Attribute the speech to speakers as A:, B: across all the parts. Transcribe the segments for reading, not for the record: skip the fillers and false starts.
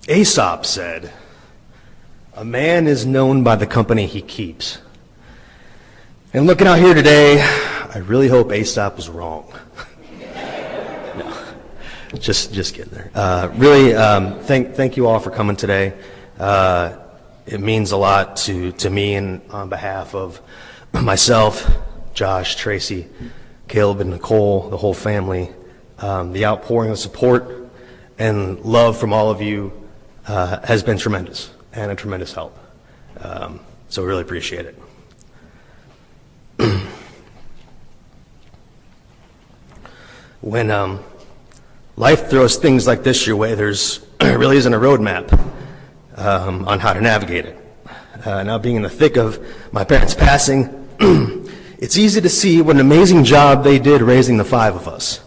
A: Aesop said, "A man is known by the company he keeps." And looking out here today, I really hope Aesop was wrong. No, just kidding there. Really, thank you all for coming today. It means a lot to me, and on behalf of myself, Josh, Tracy, Caleb, and Nicole, the whole family, the outpouring of support and love from all of you has been tremendous and a tremendous help. So we really appreciate it. When life throws things like this your way, there's really isn't a roadmap on how to navigate it. Now, being in the thick of my parents' passing, it's easy to see what an amazing job they did raising the five of us.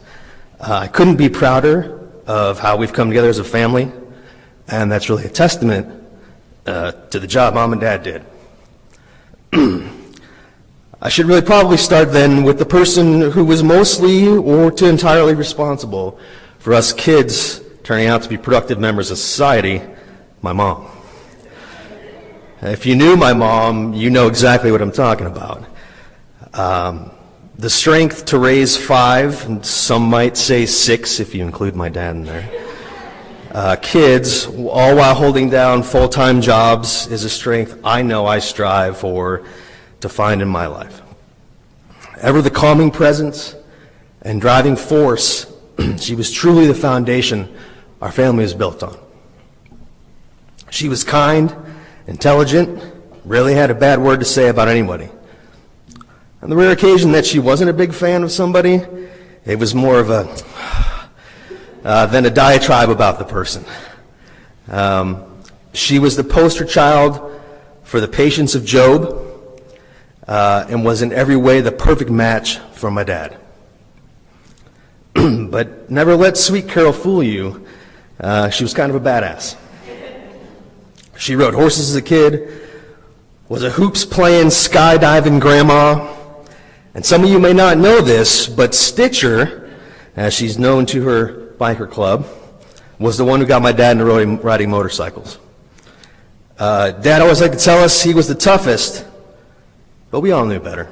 A: I couldn't be prouder of how we've come together as a family, and that's really a testament to the job Mom and Dad did. I should really probably start then with the person who was mostly or to entirely responsible for us kids turning out to be productive members of society, my mom. If you knew my mom, you know exactly what I'm talking about. The strength to raise five, and some might say six if you include my dad in there, kids, all while holding down full-time jobs, is a strength I know I strive for to find in my life. Ever the calming presence and driving force, she was truly the foundation our family is built on. She was kind, intelligent, rarely had a bad word to say about anybody. On the rare occasion that she wasn't a big fan of somebody, it was more of than a diatribe about the person. She was the poster child for the patience of Job, and was in every way the perfect match for my dad. But never let sweet Carol fool you. She was kind of a badass. She rode horses as a kid, was a hoops playing, skydiving grandma, and some of you may not know this, but Stitcher, as she's known to her biker club, was the one who got my dad into riding motorcycles. Dad always liked to tell us he was the toughest, but we all knew better,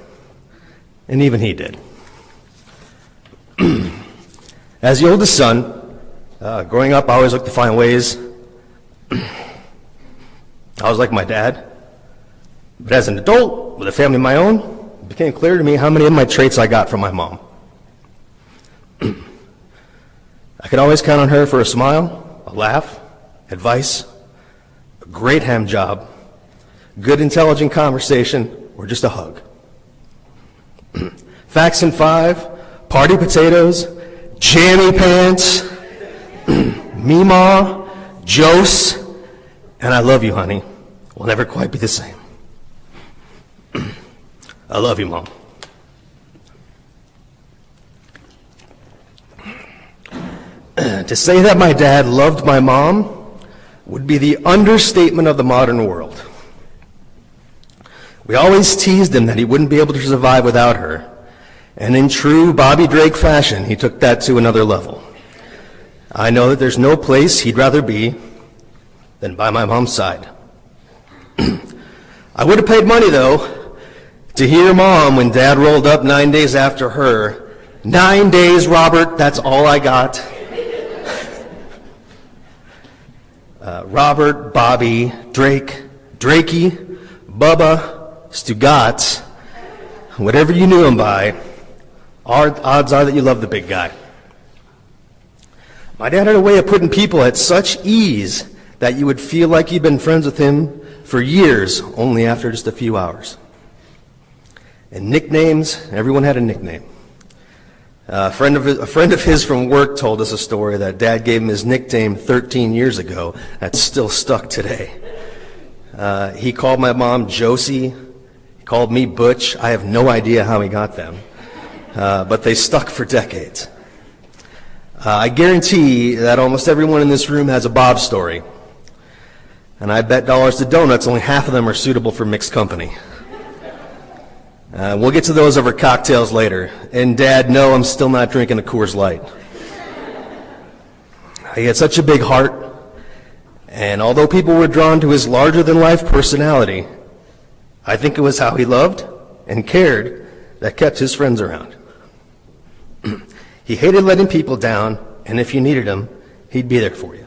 A: and even he did. As the oldest son, growing up, I always looked to find ways. I was like my dad, but as an adult with a family of my own, it became clear to me how many of my traits I got from my mom. I could always count on her for a smile, a laugh, advice, a great hand job, good intelligent conversation, or just a hug. Facts in 5, party potatoes, jammy pants, Meemaw, Jose, and I love you, honey. We'll never quite be the same. I love you, Mom. To say that my dad loved my mom would be the understatement of the modern world. We always teased him that he wouldn't be able to survive without her, and in true Bobby Drake fashion, he took that to another level. I know that there's no place he'd rather be than by my mom's side. I would have paid money, though, to hear Mom when Dad rolled up 9 days after her. 9 days, Robert, that's all I got. Robert, Bobby, Drake, Drakey, Bubba, Stugatz, whatever you knew him by, odds are that you love the big guy. My dad had a way of putting people at such ease that you would feel like you'd been friends with him for years, only after just a few hours. And nicknames, everyone had a nickname. A friend of his from work told us a story that Dad gave him his nickname 13 years ago that's still stuck today. He called my mom Josie. He called me Butch. I have no idea how he got them, but they stuck for decades. I guarantee that almost everyone in this room has a Bob story, and I bet dollars to donuts only half of them are suitable for mixed company. We'll get to those over cocktails later. And Dad, no, I'm still not drinking a Coors Light. He had such a big heart, and although people were drawn to his larger-than-life personality, I think it was how he loved and cared that kept his friends around. He hated letting people down, and if you needed him, he'd be there for you.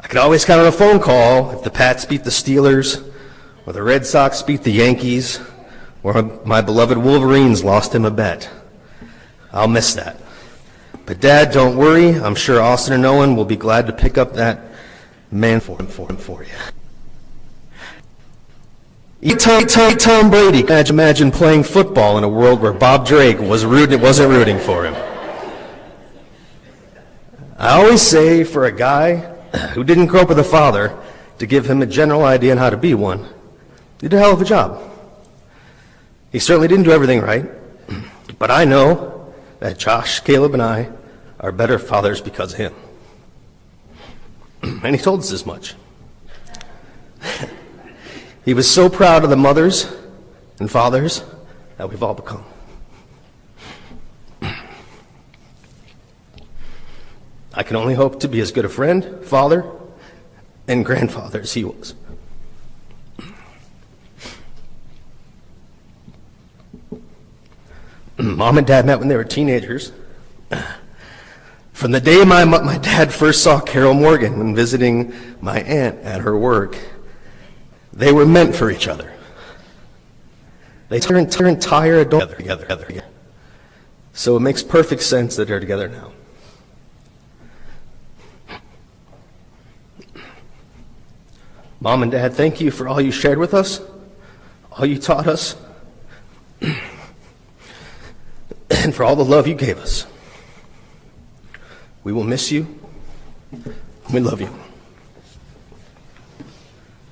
A: I could always count on a phone call if the Pats beat the Steelers, or the Red Sox beat the Yankees, or my beloved Wolverines lost him a bet. I'll miss that. But Dad, don't worry. I'm sure Austin and Owen will be glad to pick up that man for you. Tom Brady. Imagine playing football in a world where Bob Drake wasn't rooting for him. I always say for a guy who didn't grow up with a father, to give him a general idea on how to be one, he did a hell of a job. He certainly didn't do everything right, but I know that Josh, Caleb, and I are better fathers because of him. And he told us as much. He was so proud of the mothers and fathers that we've all become. I can only hope to be as good a friend, father, and grandfather as he was. Mom and Dad met when they were teenagers. From the day my dad first saw Carol Morgan when visiting my aunt at her work, they were meant for each other. They turned entire adult together. So it makes perfect sense that they're together now. Mom and Dad, thank you for all you shared with us, all you taught us, and for all the love you gave us. We will miss you. We love you.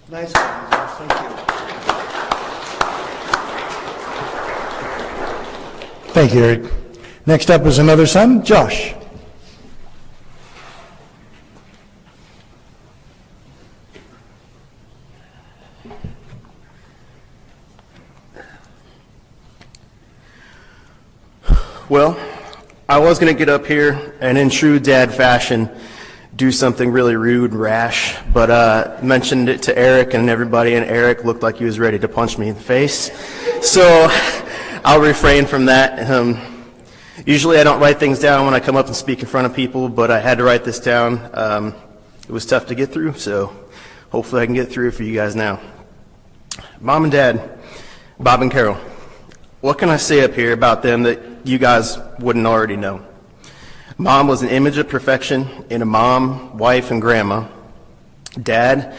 B: Nice. Thank you. Thank you, Eric. Next up is another son, Josh.
C: Well, I was going to get up here and in true dad fashion do something really rude and rash, but mentioned it to Eric and everybody, and Eric looked like he was ready to punch me in the face. So I'll refrain from that. Usually I don't write things down when I come up and speak in front of people, but I had to write this down. It was tough to get through, so hopefully I can get through it for you guys now. Mom and Dad, Bob and Carol, what can I say up here about them that you guys wouldn't already know? Mom was an image of perfection in a mom, wife, and grandma. Dad,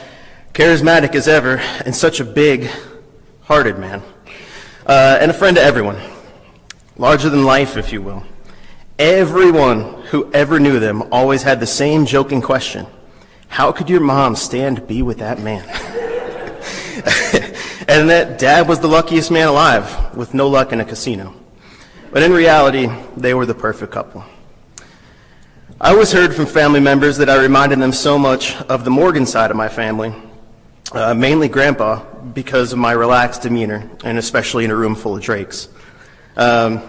C: charismatic as ever, and such a big-hearted man. And a friend to everyone. Larger than life, if you will. Everyone who ever knew them always had the same joking question. How could your mom stand to be with that man? And that Dad was the luckiest man alive, with no luck in a casino. But in reality, they were the perfect couple. I always heard from family members that I reminded them so much of the Morgan side of my family, mainly Grandpa, because of my relaxed demeanor, and especially in a room full of Drakes. But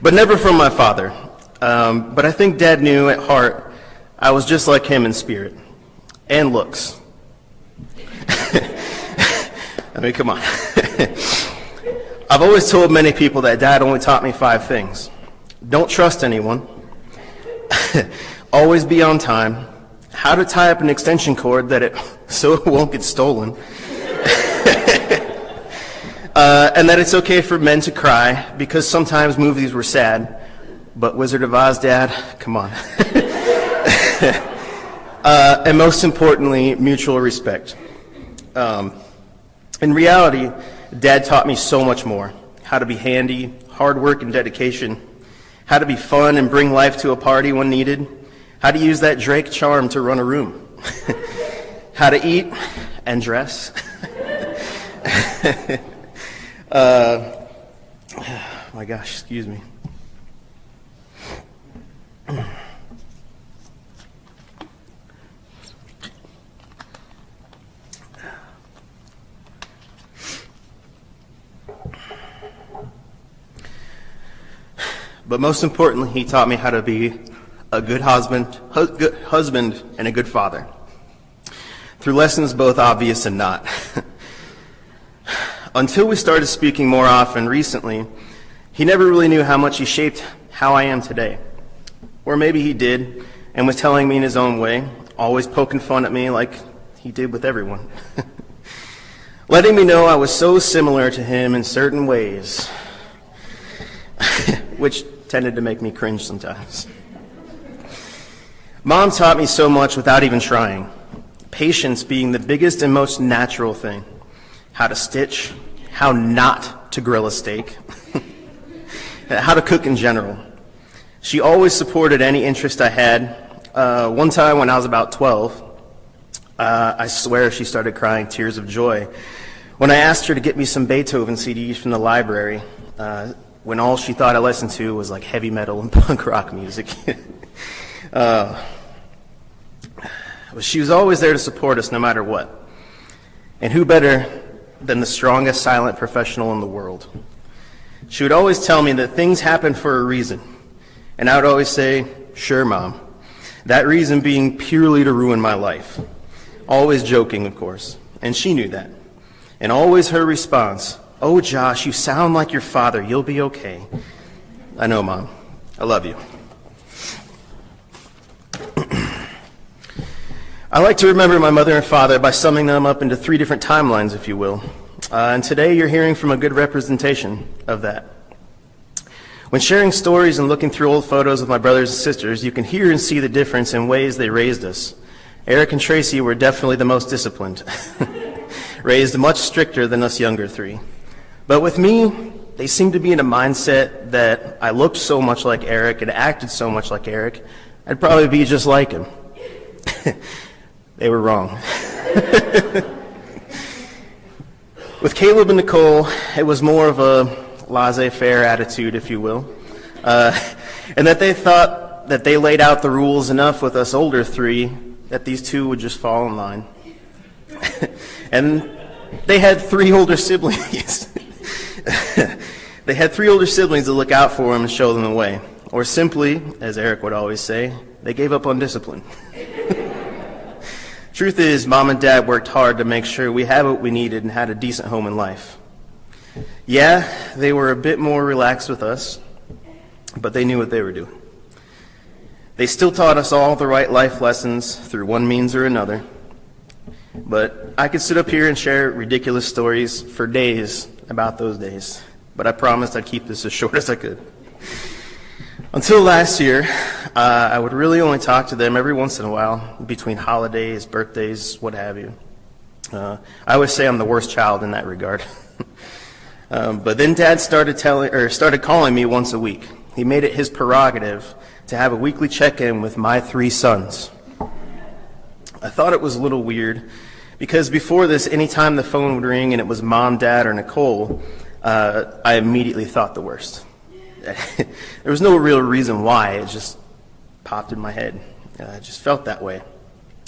C: never from my father. But I think Dad knew at heart I was just like him in spirit and looks. I mean, come on. I've always told many people that Dad only taught me 5 things. Don't trust anyone. Always be on time. How to tie up an extension cord so it won't get stolen. And that it's okay for men to cry, because sometimes movies were sad. But Wizard of Oz, Dad, come on. And most importantly, mutual respect. In reality, Dad taught me so much more. How to be handy, hard work and dedication. How to be fun and bring life to a party when needed. How to use that Drake charm to run a room. How to eat and dress. My gosh, excuse me. But most importantly, he taught me how to be a good husband and a good father. Through lessons both obvious and not. Until we started speaking more often recently, he never really knew how much he shaped how I am today. Or maybe he did, and was telling me in his own way, always poking fun at me like he did with everyone. Letting me know I was so similar to him in certain ways, which tended to make me cringe sometimes. Mom taught me so much without even trying. Patience being the biggest and most natural thing. How to stitch, how not to grill a steak, how to cook in general. She always supported any interest I had. One time when I was about 12, I swear she started crying tears of joy when I asked her to get me some Beethoven CDs from the library, when all she thought I listened to was like heavy metal and punk rock music. She was always there to support us no matter what. And who better than the strongest silent professional in the world? She would always tell me that things happen for a reason. And I would always say, sure, Mom. That reason being purely to ruin my life. Always joking, of course. And she knew that. And always her response, oh, Josh, you sound like your father. You'll be okay. I know, Mom. I love you. I like to remember my mother and father by summing them up into 3 different timelines, if you will. And today you're hearing from a good representation of that. When sharing stories and looking through old photos of my brothers and sisters, you can hear and see the difference in ways they raised us. Eric and Tracy were definitely the most disciplined, raised much stricter than us younger 3. But with me, they seemed to be in a mindset that I looked so much like Eric and acted so much like Eric, I'd probably be just like him. They were wrong. With Caleb and Nicole, it was more of a laissez-faire attitude, if you will, and that they thought that they laid out the rules enough with us older 3 that these 2 would just fall in line. And they had 3 older siblings. They had 3 older siblings to look out for them and show them the way. Or simply, as Eric would always say, they gave up on discipline. Truth is, Mom and Dad worked hard to make sure we had what we needed and had a decent home in life. Yeah, they were a bit more relaxed with us, but they knew what they were doing. They still taught us all the right life lessons through one means or another. But I could sit up here and share ridiculous stories for days about those days, but I promised I'd keep this as short as I could. Until last year, I would really only talk to them every once in a while, between holidays, birthdays, what have you. I always say I'm the worst child in that regard. But then Dad started calling me once a week. He made it his prerogative to have a weekly check-in with my 3 sons. I thought it was a little weird, because before this, anytime the phone would ring and it was Mom, Dad, or Nicole, I immediately thought the worst. There was no real reason why, it just popped in my head. I just felt that way.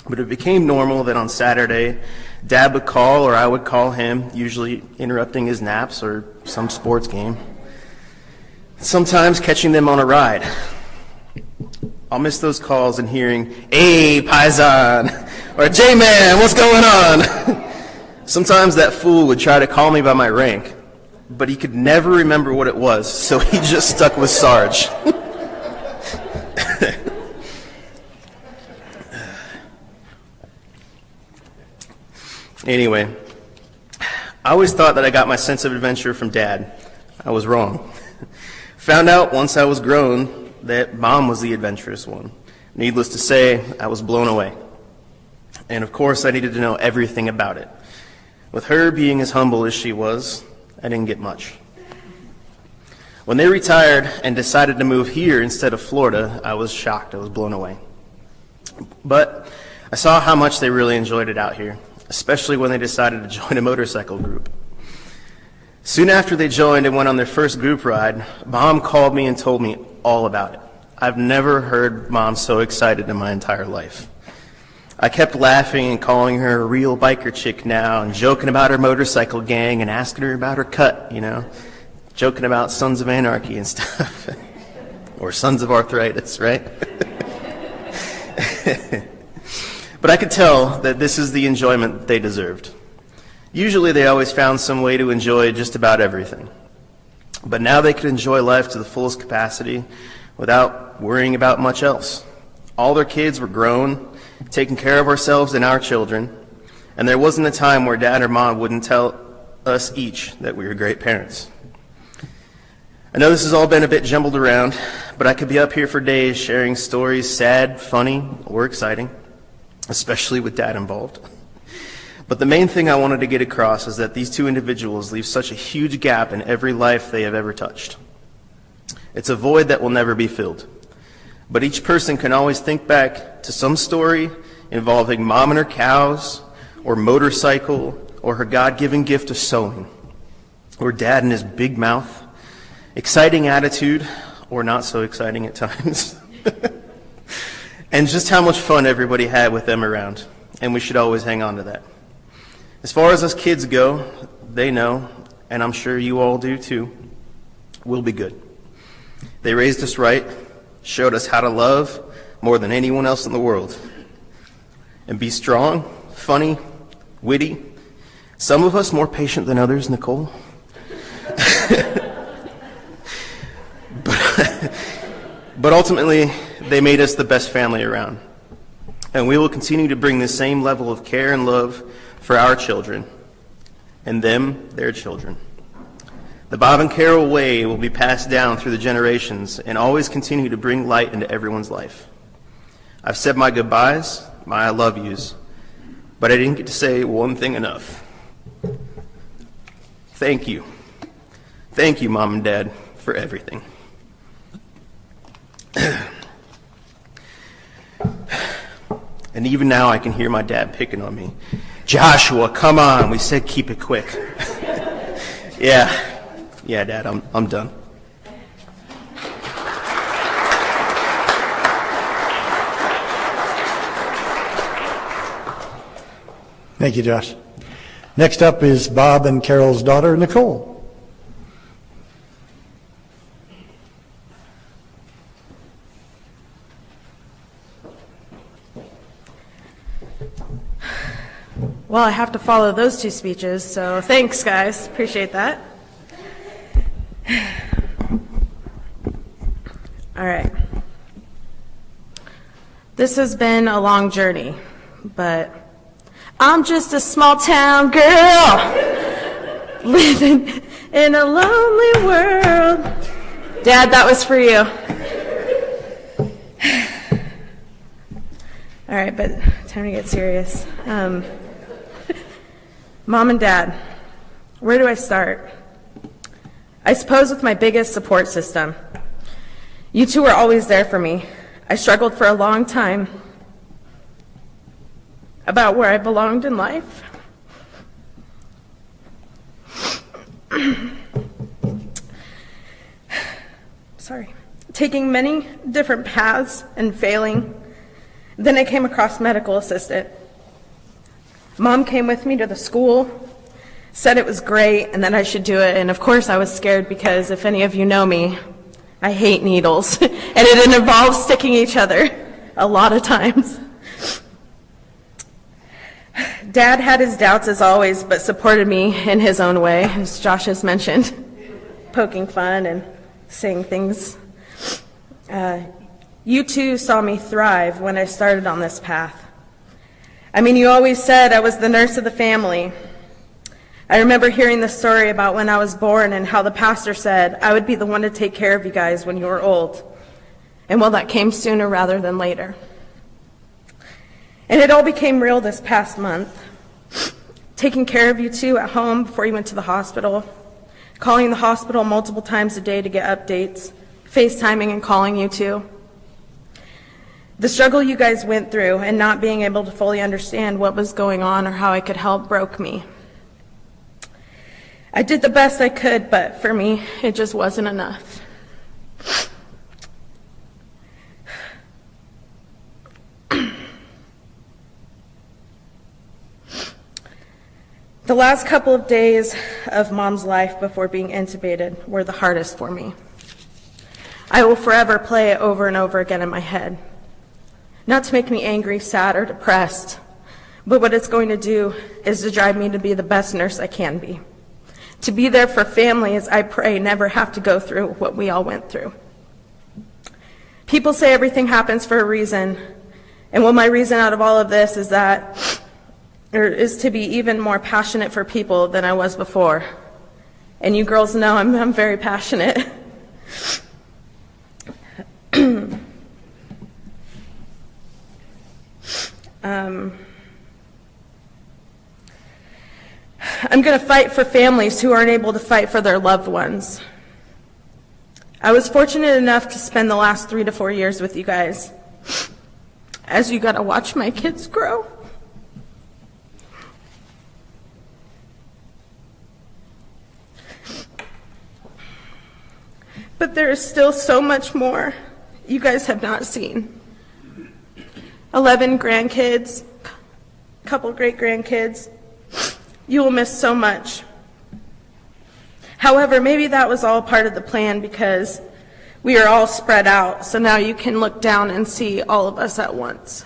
C: But it became normal that on Saturday, Dad would call or I would call him, usually interrupting his naps or some sports game. Sometimes catching them on a ride. I'll miss those calls and hearing, "Hey, Paisan," or "J-Man, what's going on?" Sometimes that fool would try to call me by my rank, but he could never remember what it was, so he just stuck with Sarge. Anyway, I always thought that I got my sense of adventure from Dad. I was wrong. Found out once I was grown that Mom was the adventurous one. Needless to say, I was blown away. And of course, I needed to know everything about it. With her being as humble as she was, I didn't get much. When they retired and decided to move here instead of Florida, I was shocked. I was blown away. But I saw how much they really enjoyed it out here, especially when they decided to join a motorcycle group. Soon after they joined and went on their first group ride, Mom called me and told me all about it. I've never heard Mom so excited in my entire life. I kept laughing and calling her a real biker chick now and joking about her motorcycle gang and asking her about her cut, joking about Sons of Anarchy and stuff. or sons of arthritis, right? But I could tell that this is the enjoyment they deserved. Usually they always found some way to enjoy just about everything. But now they could enjoy life to the fullest capacity without worrying about much else. All their kids were grown, taking care of ourselves and our children, and there wasn't a time where Dad or Mom wouldn't tell us each that we were great parents. I know this has all been a bit jumbled around, but I could be up here for days sharing stories, sad, funny, or exciting, especially with Dad involved. But the main thing I wanted to get across is that these two individuals leave such a huge gap in every life they have ever touched. It's a void that will never be filled. But each person can always think back to some story involving Mom and her cows, or motorcycle, or her God-given gift of sewing, or Dad and his big mouth, exciting attitude, or not so exciting at times, and just how much fun everybody had with them around, and we should always hang on to that. As far as us kids go, they know, and I'm sure you all do too, we'll be good. They raised us right, showed us how to love more than anyone else in the world, and be strong, funny, witty, some of us more patient than others, Nicole. But ultimately, they made us the best family around. And we will continue to bring the same level of care and love for our children, and them, their children. The Bob&Carol way will be passed down through the generations and always continue to bring light into everyone's life. I've said my goodbyes, my I love yous, but I didn't get to say one thing enough. Thank you. Thank you, Mom and Dad, for everything. And even now I can hear my dad picking on me. Joshua, come on, we said keep it quick. Yeah, Dad, I'm done.
B: Thank you, Josh. Next up is Bob and Carol's daughter, Nicole.
D: Well, I have to follow those two speeches, so thanks, guys. Appreciate that. All right. This has been a long journey, but I'm just a small town girl living in a lonely world. Dad, that was for you. All right, but time to get serious. Mom and Dad, where do I start? I suppose with my biggest support system. You two were always there for me. I struggled for a long time about where I belonged in life. Sorry. Taking many different paths and failing. Then I came across medical assistant. Mom came with me to the school, said it was great and that I should do it. And of course I was scared because if any of you know me, I hate needles. And it involves sticking each other a lot of times. Dad had his doubts as always, but supported me in his own way, as Josh has mentioned, poking fun and saying things. You two saw me thrive when I started on this path. I mean, you always said I was the nurse of the family. I remember hearing the story about when I was born and how the pastor said I would be the one to take care of you guys when you were old. And well, that came sooner rather than later. And it all became real this past month. Taking care of you two at home before you went to the hospital, calling the hospital multiple times a day to get updates, FaceTiming and calling you two. The struggle you guys went through and not being able to fully understand what was going on or how I could help broke me. I did the best I could, but for me, it just wasn't enough. The last couple of days of Mom's life before being intubated were the hardest for me. I will forever play it over and over again in my head. Not to make me angry, sad, or depressed, but what it's going to do is to drive me to be the best nurse I can be. To be there for families I pray never have to go through what we all went through. People say everything happens for a reason, and well, my reason out of all of this is to be even more passionate for people than I was before. And you girls know I'm very passionate. I'm going to fight for families who aren't able to fight for their loved ones. I was fortunate enough to spend the last 3 to 4 years with you guys, as you got to watch my kids grow. But there is still so much more you guys have not seen. 11 grandkids, a couple great-grandkids. You will miss so much. However, maybe that was all part of the plan because we are all spread out, so now you can look down and see all of us at once.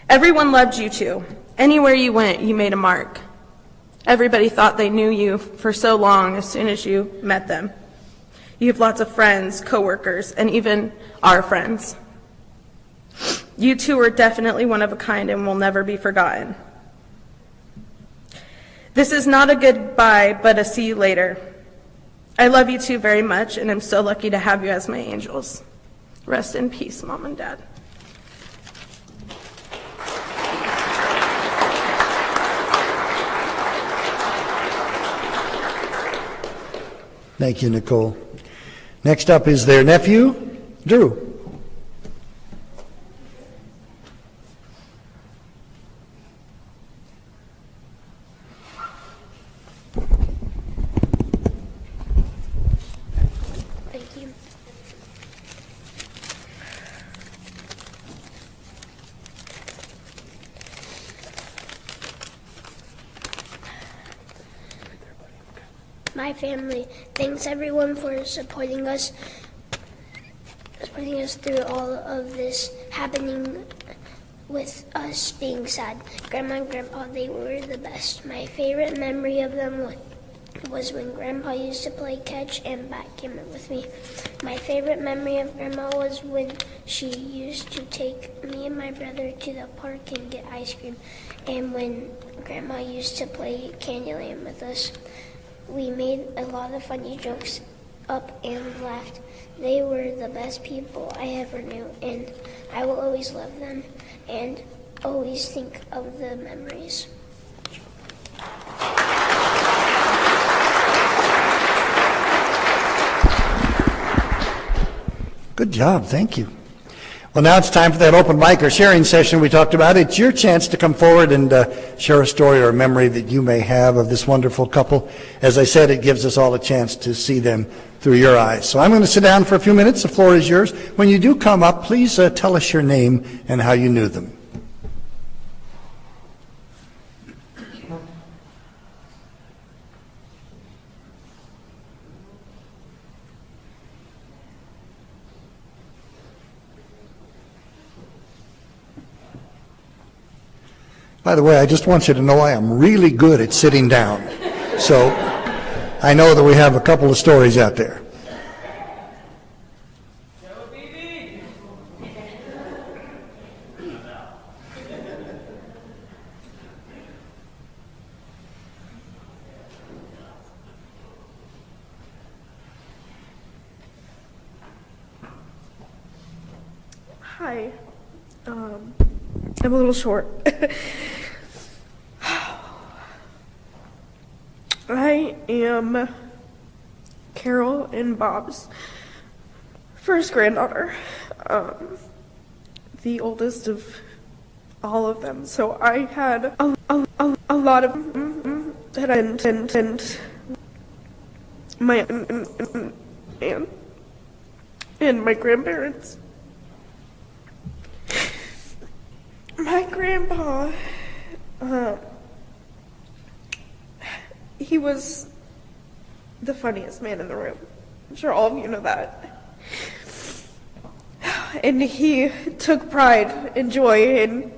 D: Everyone loved you two. Anywhere you went, you made a mark. Everybody thought they knew you for so long as soon as you met them. You have lots of friends, coworkers, and even our friends. You two are definitely one of a kind and will never be forgotten. This is not a goodbye, but a see you later. I love you two very much, and I'm so lucky to have you as my angels. Rest in peace, Mom and Dad.
B: Thank you, Nicole. Next up is their nephew, Drew.
E: Thank you. My family thanks everyone for supporting us through all of this happening with us being sad. Grandma and Grandpa, they were the best. My favorite memory of them was when Grandpa used to play catch and backgammon with me. My favorite memory of Grandma was when she used to take me and my brother to the park and get ice cream, and when Grandma used to play Candyland with us. We made a lot of funny jokes up and laughed. They were the best people I ever knew, and I will always love them and always think of the memories.
B: Good job, thank you. Well, now it's time for that open mic or sharing session we talked about. It's your chance to come forward and share a story or a memory that you may have of this wonderful couple. As I said, it gives us all a chance to see them through your eyes. So I'm going to sit down for a few minutes. The floor is yours. When you do come up, please tell us your name and how you knew them. By the way, I just want you to know I am really good at sitting down. So I know that we have a couple of stories out there.
D: Hi. I'm a little short. I am Carol and Bob's first granddaughter, the oldest of all of them. So I had a lot of and my aunt and my grandparents. My grandpa, he was the funniest man in the room. I'm sure all of you know that. And he took pride and joy in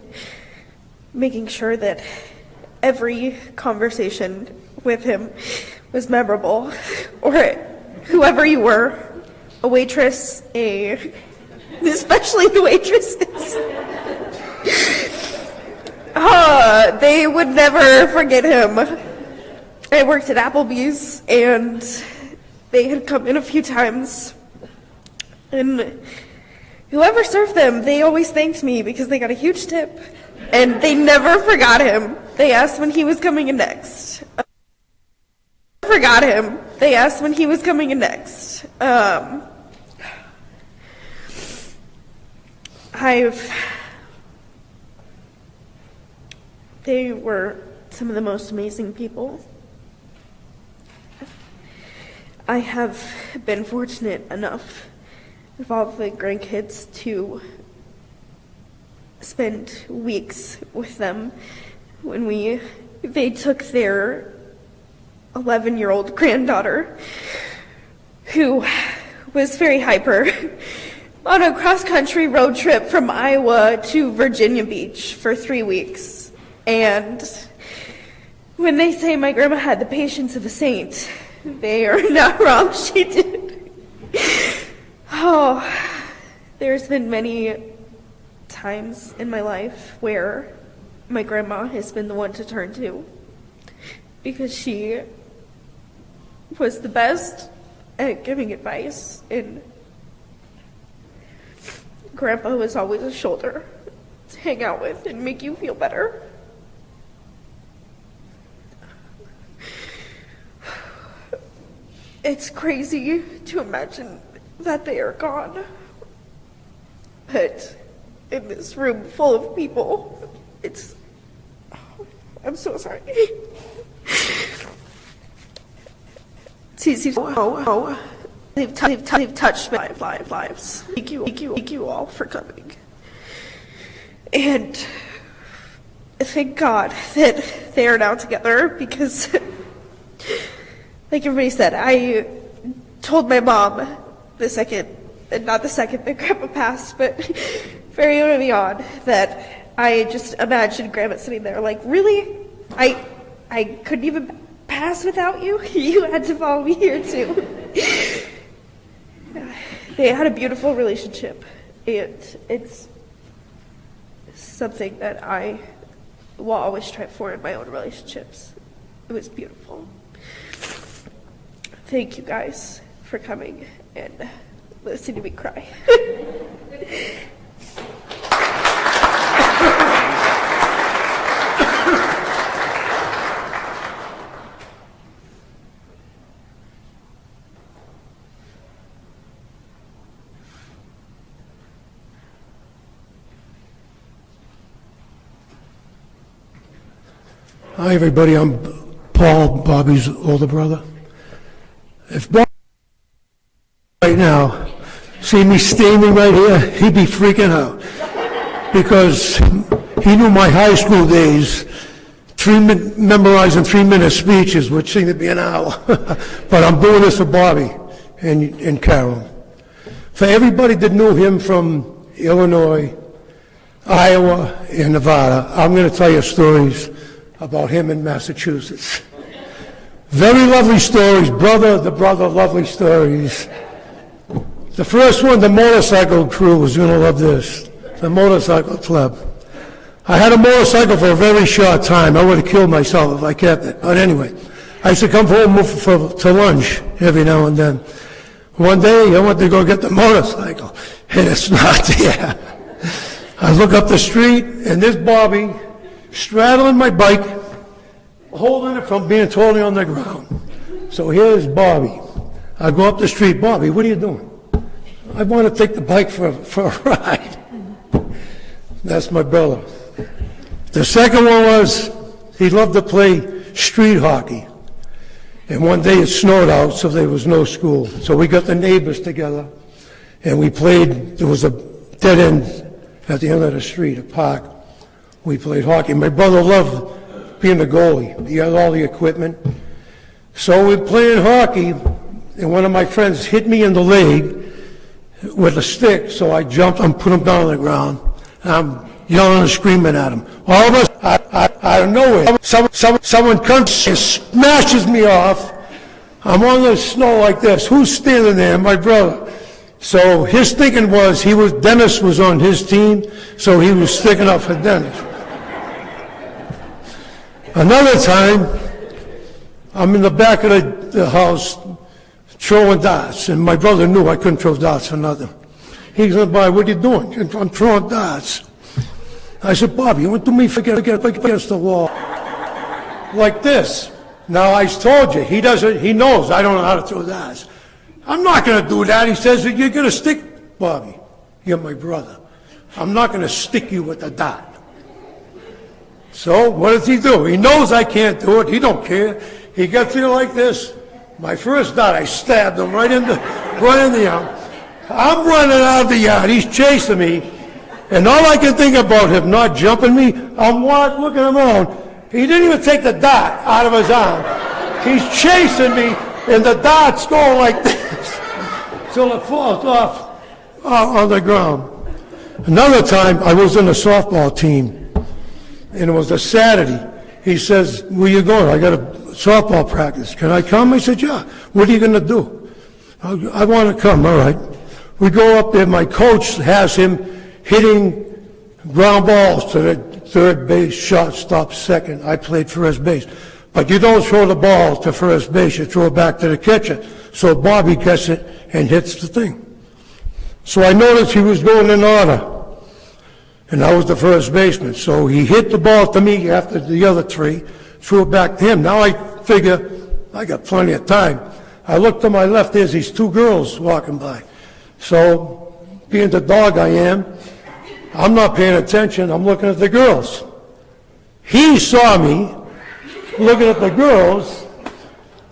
D: making sure that every conversation with him was memorable, or whoever you were, a waitress, especially the waitresses. They would never forget him. I worked at Applebee's, and they had come in a few times, and whoever served them, they always thanked me because they got a huge tip, and they never forgot him. They asked when he was coming in next. Forgot him. They asked when he was coming in next. They were some of the most amazing people. I have been fortunate enough with all the grandkids to spend weeks with them when they took their 11-year-old granddaughter, who was very hyper, on a cross-country road trip from Iowa to Virginia Beach for 3 weeks. And when they say my grandma had the patience of a saint, they are not wrong. She did. Oh, there's been many times in my life where my grandma has been the one to turn to, because she was the best at giving advice, and Grandpa was always a shoulder to hang out with and make you feel better. It's crazy to imagine that they are gone, but in this room full of people, I'm so sorry. They've touched my lives. Thank you all for coming. And thank God that they are now together, because like everybody said, I told my mom not the second that Grandpa passed, but very early on, that I just imagined Grandma sitting there like, really? I couldn't even pass without you? You had to follow me here too. They had a beautiful relationship, and it's something that I will always strive for in my own relationships. It was beautiful. Thank you guys for coming and listening to me cry.
F: Hi, everybody. I'm Paul, Bobby's older brother. If Bob right now see me standing right here, he'd be freaking out, because he knew my high school days, memorizing 3-minute speeches, which seemed to be an hour. But I'm doing this for Bobby and Carol. For everybody that knew him from Illinois, Iowa, and Nevada, I'm going to tell you stories about him in Massachusetts. Very lovely stories, brother, lovely stories. The first one, the motorcycle crew, was going to love this. The motorcycle club. I had a motorcycle for a very short time. I would have killed myself if I kept it. But anyway, I used to come home to lunch every now and then. One day, I went to go get the motorcycle, and it's not there. I look up the street, and there's Bobby straddling my bike, holding it from being totally on the ground. So here's Bobby. I go up the street. Bobby, what are you doing? I want to take the bike for a ride. That's my brother. The second one was, he loved to play street hockey. And one day it snowed out, so there was no school. So we got the neighbors together, and we played. There was a dead end at the end of the street, a park. We played hockey. My brother loved being a goalie. He had all the equipment. So we're playing hockey, and one of my friends hit me in the leg with a stick, so I jumped and put him down on the ground. And I'm yelling and screaming at him. All of us, out of nowhere, someone comes and smashes me off. I'm on the snow like this. Who's standing there? My brother. So his thinking was Dennis was on his team, so he was sticking up for Dennis. Another time, I'm in the back of the house throwing darts, and my brother knew I couldn't throw darts for nothing. He said, "Boy, what are you doing?" "I'm throwing darts." I said, "Bobby, you want to me forget against the wall like this?" Now I told you, he knows I don't know how to throw darts. "I'm not going to do that." He says, "You're going to stick, Bobby. You're my brother. I'm not going to stick you with a dart." So what does he do? He knows I can't do it. He don't care. He gets here like this. My first dart, I stabbed him right in the arm. I'm running out of the yard. He's chasing me. And all I can think about him not jumping me, I'm looking around. He didn't even take the dart out of his arm. He's chasing me, and the dart's going like this till it falls off on the ground. Another time, I was in a softball team, and it was a Saturday. He says, "Where you going?" "I got a softball practice. Can I come?" I said, "Yeah." "What are you going to do?" "I want to come." "All right." We go up there. My coach has him hitting ground balls to the third base, shortstop, second. I played first base. But you don't throw the ball to first base. You throw it back to the catcher. So Bobby gets it and hits the thing. So I noticed he was going in order. And I was the first baseman. So he hit the ball to me after the other three, threw it back to him. Now I figure I got plenty of time. I look to my left, there's these two girls walking by. So, being the dog I am, I'm not paying attention, I'm looking at the girls. He saw me looking at the girls.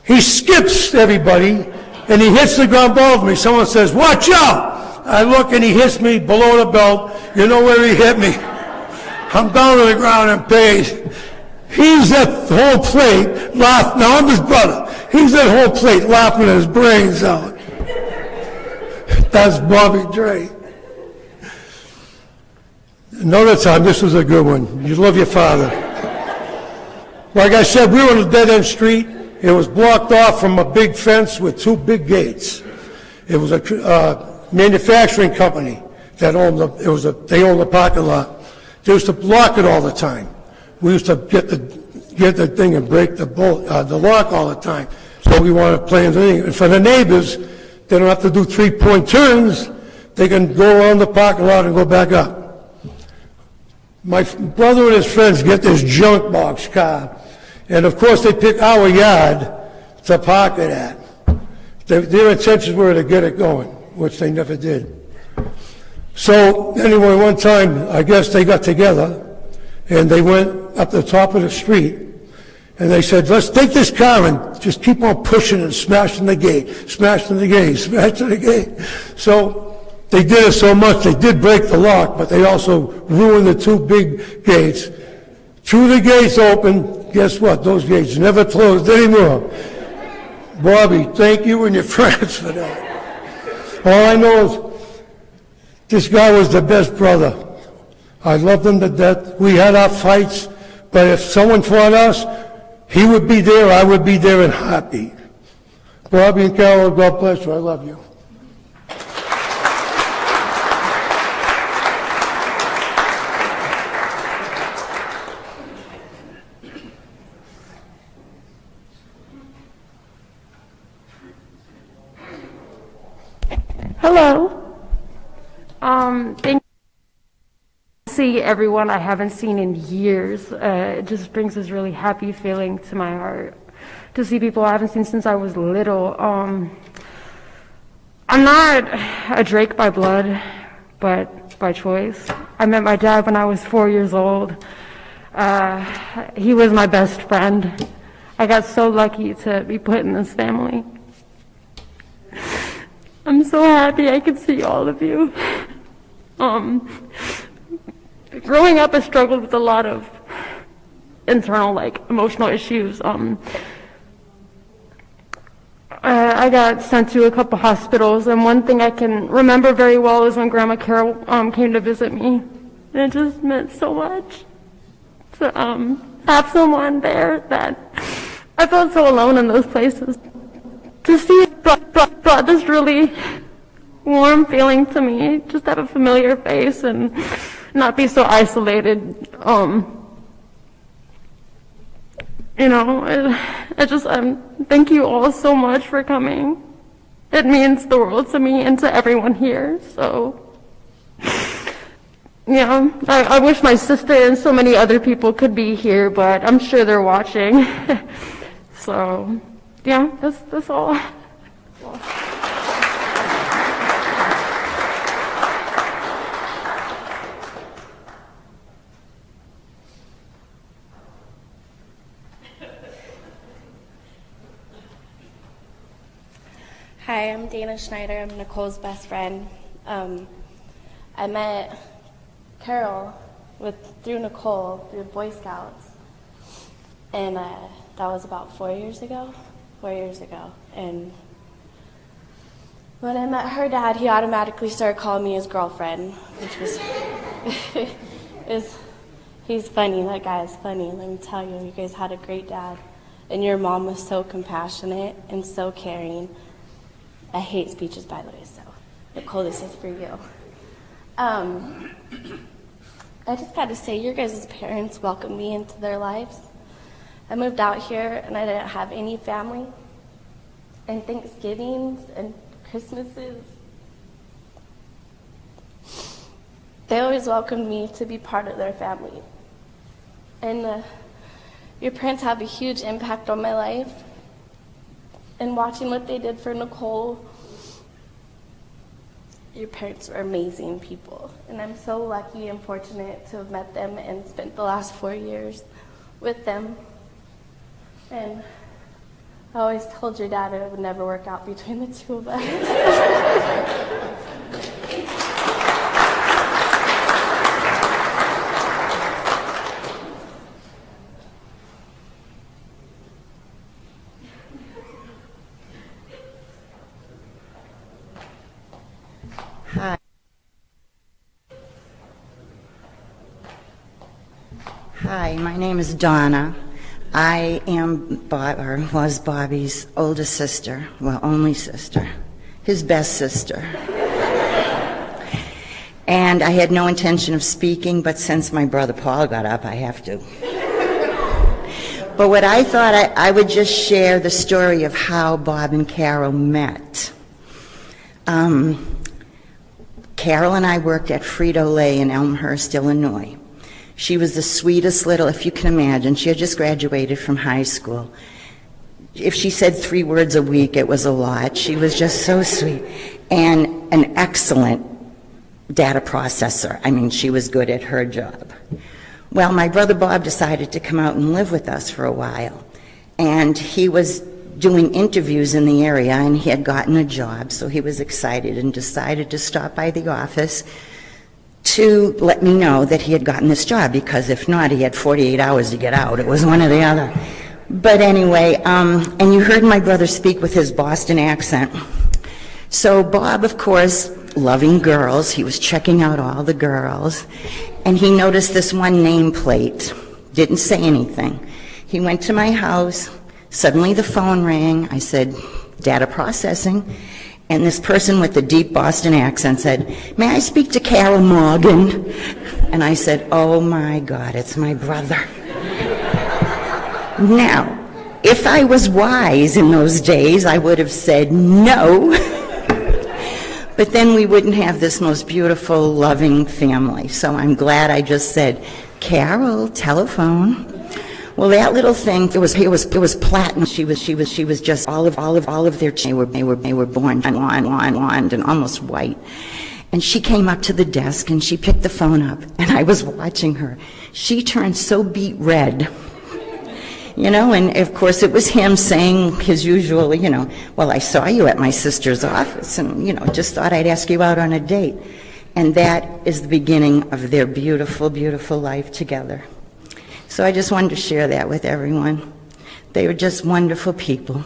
F: He skips everybody, and he hits the ground ball to me. Someone says, "Watch out!" I look, and he hits me below the belt. You know where he hit me? I'm down to the ground in pain. He's at the whole plate laughing. Now, I'm his brother. He's at whole plate laughing his brains out. That's Bobby Dre. Another time, this was a good one. You love your father. Like I said, we were on a dead-end street. It was blocked off from a big fence with two big gates. It was a manufacturing company that owned they owned the parking lot. They used to block it all the time. We used to get the thing and break the lock all the time. So we wanted to play in the thing. And for the neighbors, they don't have to do three-point turns. They can go around the parking lot and go back up. My brother and his friends get this junk box car. And of course, they pick our yard to park it at. Their intentions were to get it going, which they never did. So anyway, one time, I guess they got together, and they went up the top of the street, and they said, "Let's take this car and just keep on pushing and smashing the gate, smashing the gate, smashing the gate." So they did it so much, they did break the lock, but they also ruined the two big gates. Threw the gates open, guess what? Those gates never closed anymore. Bobby, thank you and your friends for that. All I know is this guy was the best brother. I loved him to death. We had our fights, but if someone fought us, he would be there, I would be there in a heartbeat. Bob&Carol, God bless you. I love you.
G: Hello. Thank you. See everyone I haven't seen in years. It just brings this really happy feeling to my heart to see people I haven't seen since I was little. I'm not a Drake by blood, but by choice. I met my dad when I was 4 years old. He was my best friend. I got so lucky to be put in this family. I'm so happy I can see all of you. Growing up, I struggled with a lot of internal, emotional issues. I got sent to a couple hospitals, and one thing I can remember very well is when Grandma Carol came to visit me. And it just meant so much to have someone there that I felt so alone in those places. To see it brought this really warm feeling to me, just have a familiar face and not be so isolated. Thank you all so much for coming. It means the world to me and to everyone here. So, yeah, I wish my sister and so many other people could be here, but I'm sure they're watching. So, yeah, that's all.
H: Hi, I'm Dana Schneider. I'm Nicole's best friend. I met Carol through Nicole through Boy Scouts, and that was about 4 years ago. 4 years ago, and when I met her dad, he automatically started calling me his girlfriend, which was he's funny. That guy is funny. Let me tell you, you guys had a great dad, and your mom was so compassionate and so caring. I hate speeches, by the way, so Nicole, this is for you. I just got to say, your guys' parents welcomed me into their lives. I moved out here, and I didn't have any family. And Thanksgivings and Christmases, they always welcomed me to be part of their family. And your parents have a huge impact on my life. And watching what they did for Nicole, your parents are amazing people. And I'm so lucky and fortunate to have met them and spent the last 4 years with them. And I always told your dad it would never work out between the two of us.
I: Hi, my name is Donna. I was Bobby's oldest sister, well, only sister, his best sister. And I had no intention of speaking, but since my brother Paul got up, I have to. But what I thought I would just share the story of how Bob and Carol met. Carol and I worked at Frito-Lay in Elmhurst, Illinois. She was the sweetest little, if you can imagine, she had just graduated from high school. If she said 3 words a week, it was a lot. She was just so sweet. And an excellent data processor. I mean, she was good at her job. Well, my brother Bob decided to come out and live with us for a while. And he was doing interviews in the area, and he had gotten a job, so he was excited and decided to stop by the office to let me know that he had gotten this job, because if not, he had 48 hours to get out. It was one or the other. But anyway, and you heard my brother speak with his Boston accent. So Bob, of course, loving girls, he was checking out all the girls, and he noticed this one nameplate, didn't say anything. He went to my house, suddenly the phone rang. I said, data processing. And this person with the deep Boston accent said, "May I speak to Carol Morgan?" And I said, "Oh my God, it's my brother." Now, if I was wise in those days, I would have said no. But then we wouldn't have this most beautiful, loving family. So I'm glad I just said, "Carol, telephone." Well, that little thing, it was platinum. She was just all of their. They were born blonde and almost white. And she came up to the desk and she picked the phone up, and I was watching her. She turned so beet red, and of course it was him saying his usual, "Well, I saw you at my sister's office, and just thought I'd ask you out on a date." And that is the beginning of their beautiful, beautiful life together. So I just wanted to share that with everyone. They were just wonderful people.